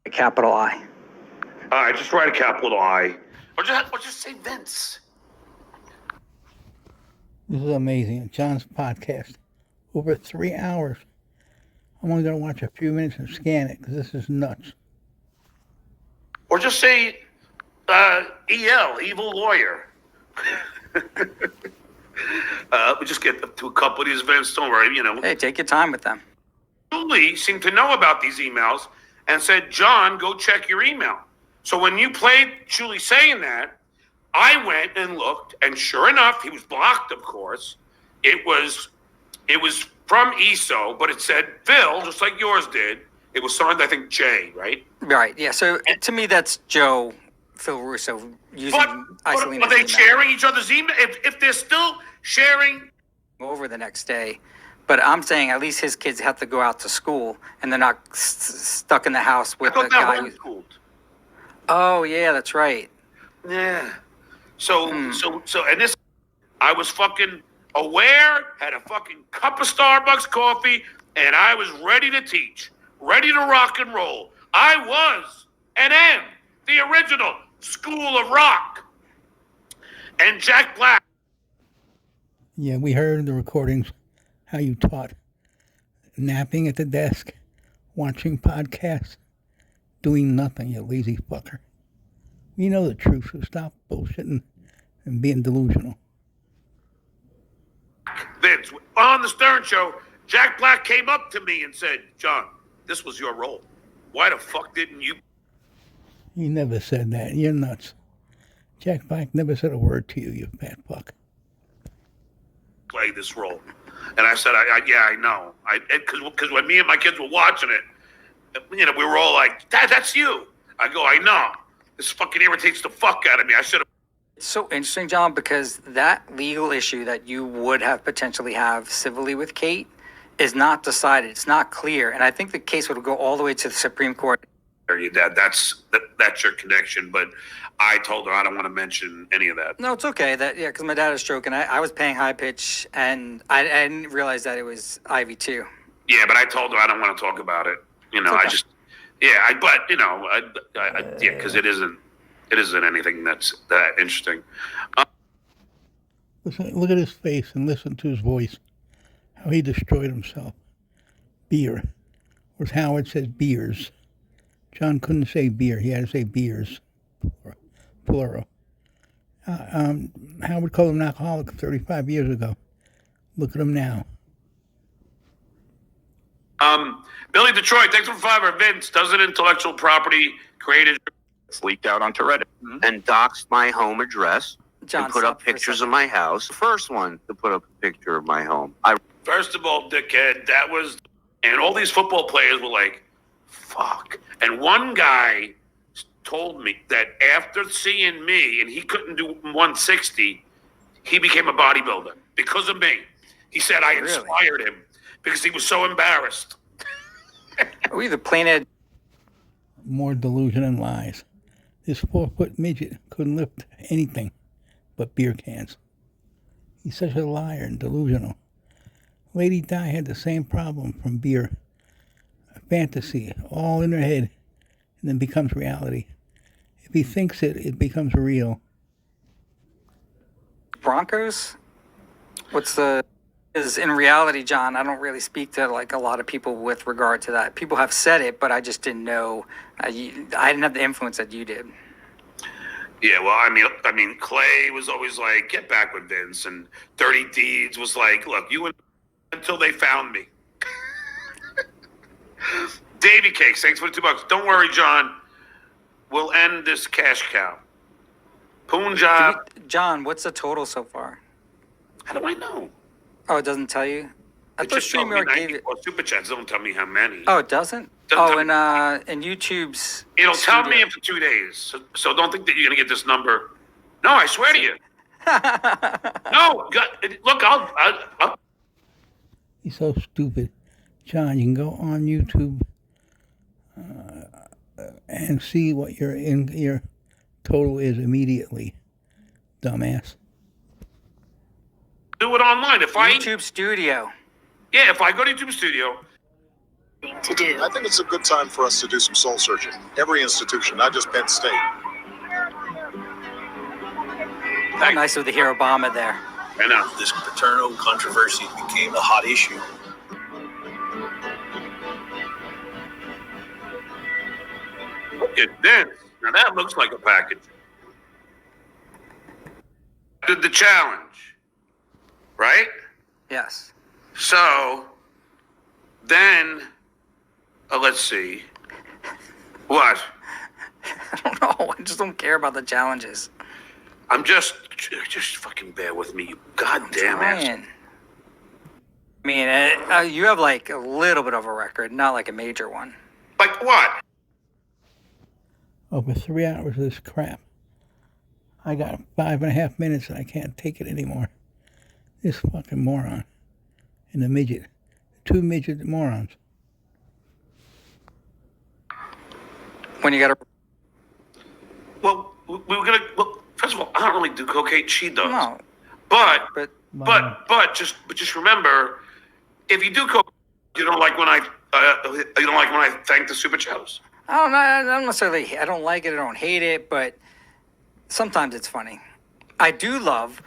A capital I. All right, just write a capital I. Or just say Vince. This is amazing. John's podcast. Over 3 hours. I'm only going to watch a few minutes and scan it because this is nuts. Or just say EL, evil lawyer. We just get to a couple of these events. Don't worry, Hey, take your time with them. Julie seemed to know about these emails and said, John, go check your email. So when you played Julie saying that, I went and looked, and sure enough, he was blocked, of course. It was from ESO, but it said Phil, just like yours did. It was signed, I think, Jay, right? Right, yeah. So to me, that's Joe, Phil Russo, using Isolina's Are they email. sharing each other's email? If they're still sharing... Over the next day. But I'm saying at least his kids have to go out to school, and they're not stuck in the house with the guy who's... Oh, yeah, that's right. Yeah. So, and this... I was fucking aware, had a fucking cup of Starbucks coffee, and I was ready to teach, ready to rock and roll. I was and am the original School of Rock. And Jack Black. Yeah, we heard the recordings, how you taught napping at the desk, watching podcasts, doing nothing, you lazy fucker. You know the truth, so stop bullshitting and being delusional. Vince, on the Stern Show, Jack Black came up to me and said, John, this was your role. Why the fuck didn't you? He never said that. You're nuts. Jack Black never said a word to you, you fat fuck. Play this role. And I said, yeah, I know. Because when me and my kids were watching it, we were all like, Dad, that's you. I go, I know. This fucking irritates the fuck out of me. I should have. It's so interesting, John, because that legal issue that you would have potentially have civilly with Kate is not decided. It's not clear. And I think the case would go all the way to the Supreme Court. Dad, that's your connection. But I told her I don't want to mention any of that. No, it's okay. Because my dad had a stroke, and I was paying high pitch, and I didn't realize that it was Ivy too. Yeah, but I told her I don't want to talk about it. Okay. Because it isn't anything that's that interesting. Look at his face and listen to his voice. How he destroyed himself. Beer. Whereas Howard says beers. John couldn't say beer. He had to say beers. Plural. Howard called him an alcoholic 35 years ago. Look at him now. Billy Detroit, thanks for $5. Vince, doesn't intellectual property created leaked out onto Reddit and doxed my home address and put up pictures of my house. The first one to put up a picture of my home. First of all, dickhead, that was, and all these football players were like, fuck. And one guy told me that after seeing me, and he couldn't do 160, he became a bodybuilder because of me. He said I inspired him because he was so embarrassed. We either plain more delusion and lies. This 4-foot midget couldn't lift anything but beer cans. He's such a liar and delusional. Lady Di had the same problem from beer. A fantasy, all in her head, and then becomes reality. If he thinks it becomes real. Broncos? Is in reality, John, I don't really speak to like a lot of people with regard to that. People have said it, but I just didn't know. I didn't have the influence that you did. Yeah, well, I mean, Clay was always like, get back with Vince, and Dirty Deeds was like, look, you until they found me. Davy Cakes, thanks for the $2. Don't worry, John. We'll end this cash cow. Punjab. John, what's the total so far? How do I know? Oh, it doesn't tell you? I thought StreamYard gave it. Super chats don't tell me how many. Oh, it doesn't? And YouTube's... It'll tell me in for 2 days. So don't think that you're going to get this number. No, I swear to you. No, look, I'll... He's so stupid. John, you can go on YouTube and see what your total is immediately, dumbass. Do it online. YouTube Studio. Yeah, if I go to YouTube Studio. to do. I think it's a good time for us to do some soul searching. Every institution, not just Penn State. How nice of to hear Obama there. I know. This Paterno controversy became a hot issue. Look at this. Now that looks like a package. Did the challenge, right? Yes. So then, let's see. What? I don't know. I just don't care about the challenges. I'm just fucking bear with me, you goddamn ass. I mean, you have like a little bit of a record, not like a major one. Like what? Over 3 hours of this crap. I got 5.5 minutes and I can't take it anymore. This fucking moron. And the midget. 2 midget morons. When you got to... Well, we were gonna. Well, first of all, I don't really do cocaine. She does. No. But But just remember, if you do cocaine, you don't like when I thank the super chatters. I don't necessarily... I don't like it. I don't hate it. But sometimes it's funny. I do love